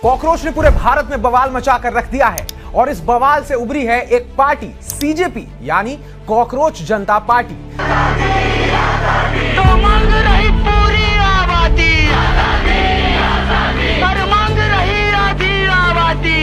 Cockroach ने पूरे भारत में बवाल मचा कर रख दिया है और इस बवाल से उभरी है एक पार्टी सीजेपी यानी कॉकरोच जनता पार्टी। तो मांग रही पूरी आबादी, पर मांग रही आधी आबादी,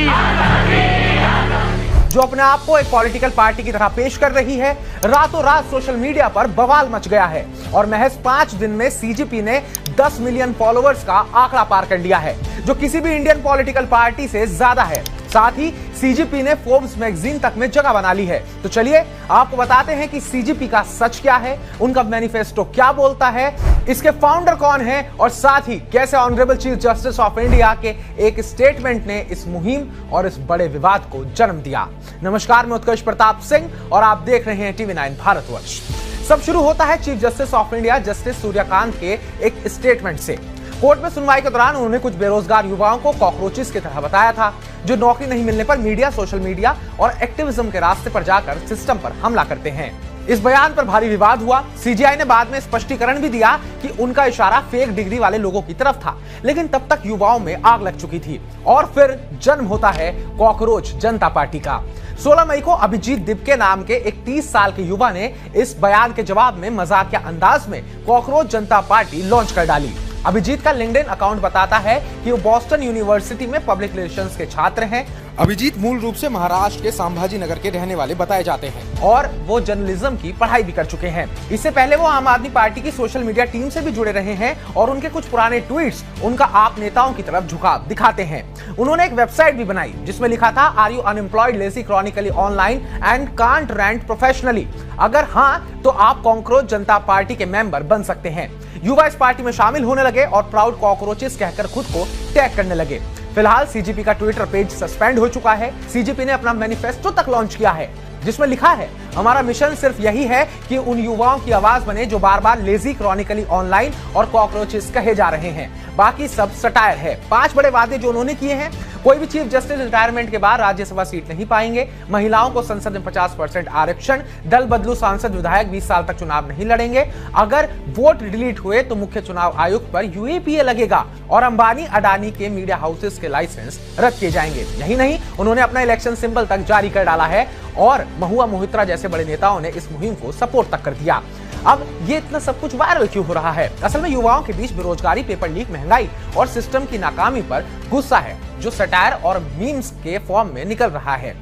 जो अपने आप को एक पॉलिटिकल पार्टी की तरह पेश कर रही है। रातों रात सोशल मीडिया पर बवाल मच गया है और महज 5 दिन में सीजेपी ने 10 मिलियन फॉलोअर्स का आंकड़ा पार कर लिया है, जो किसी भी इंडियन पॉलिटिकल पार्टी से ज्यादा है। साथ ही सीजेपी ने फोर्ब्स मैगजीन तक में जगह बना ली है। तो चलिए आपको बताते हैं कि सीजेपी का सच क्या है, उनका मैनिफेस्टो क्या बोलता है, इसके फाउंडर कौन है और साथ ही कैसे honourable chief justice of India के एक स्टेटमेंट ने इस मुहिम और इस बड़े विवाद को जन्म दिया। नमस्कार, मैं उत्कर्ष प्रताप सिंह और आप देख रहे हैं TV9 भारतवर्ष। सब शुरू होता है chief justice of India justice Suryakant के एक स्टेटमेंट से। कोर्ट में सुनवाई के दौरान उन्होंने कुछ बेरोजगार युवाओं को कॉकरोचेस की तरह बताया था, जो नौकरी नहीं मिलने पर मीडिया, सोशल मीडिया और एक्टिविज्म के रास्ते पर जाकर सिस्टम पर हमला करते हैं। इस बयान पर भारी विवाद हुआ। सीजीआई ने बाद में स्पष्टीकरण भी दिया कि उनका इशारा फेक डिग्री वाले लोगों की तरफ था, लेकिन तब तक युवाओं में आग लग चुकी थी और फिर जन्म होता है कॉकरोच जनता पार्टी का। 16 मई को अभिजीत दिपके नाम के एक 30 साल के युवा ने इस बयान के जवाब में मजाकिया अंदाज में कॉकरोच जनता पार्टी लॉन्च कर डाली। अभिजीत का लिंक्डइन अकाउंट बताता है कि वो बॉस्टन यूनिवर्सिटी में पब्लिक रिलेशंस के छात्र हैं। अभिजीत मूल रूप से महाराष्ट्र के संभाजी नगर के रहने वाले बताए जाते हैं और वो जर्नलिज्म की पढ़ाई भी कर चुके हैं। इससे पहले वो आम आदमी पार्टी की सोशल मीडिया टीम से भी जुड़े रहे हैं और उनके कुछ पुराने ट्वीट्स उनका आप नेताओं की तरफ झुकाव दिखाते हैं। उन्होंने एक वेबसाइट भी बनाई जिसमें लिखा था, are you unemployed, lazy, chronically online and can't rant professionally. अगर हाँ तो आप कॉकरोच जनता पार्टी के मेंबर बन सकते हैं। युवा इस पार्टी में शामिल होने लगे और प्राउड कॉकरोचेस कहकर खुद को टैग करने लगे। फिलहाल सीजेपी का ट्विटर पेज सस्पेंड हो चुका है। सीजेपी ने अपना मैनिफेस्टो तक लॉन्च किया है जिसमें लिखा है, हमारा मिशन सिर्फ यही है कि उन युवाओं की आवाज बने जो बार बार लेजी, क्रॉनिकली ऑनलाइन और कॉकरोचेस कहे जा रहे हैं। बाकी सब सटायर है। 5 बड़े वादे जो उन्होंने किए हैं, कोई भी चीफ जस्टिस रिटायरमेंट के बाद राज्यसभा सीट नहीं पाएंगे, महिलाओं को संसद में 50% आरक्षण, दल बदलू सांसद विधायक 20 साल तक चुनाव नहीं लड़ेंगे, अगर वोट डिलीट हुए तो मुख्य चुनाव आयुक्त पर यूएपीए लगेगा और अंबानी अडानी के मीडिया हाउसेस के लाइसेंस रद्द किए जाएंगे। यही नहीं, उन्होंने अपना इलेक्शन सिंबल तक जारी कर डाला है और महुआ मोहित्रा जैसे बड़े नेताओं ने इस मुहिम को सपोर्ट तक कर दिया। अब ये इतना सब कुछ वायरल क्यों हो रहा है? असल में युवाओं के बीच बेरोजगारी, पेपर लीक, महंगाई और सिस्टम की नाकामी पर गुस्सा है, जो सटायर और मीम्स के फॉर्म में निकल रहा है।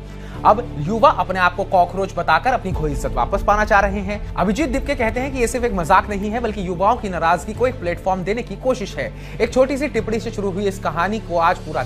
अब युवा अपने आप को कॉकरोच बताकर अपनी खोई इज्जत वापस पाना चाह रहे हैं। अभिजीत दिपके कहते हैं कि ये सिर्फ एक मजाक नहीं है, बल्कि युवाओं की नाराजगी को एक प्लेटफॉर्म देने की कोशिश है। एक छोटी सी टिप्पणी से शुरू हुई इस कहानी को आज पूरा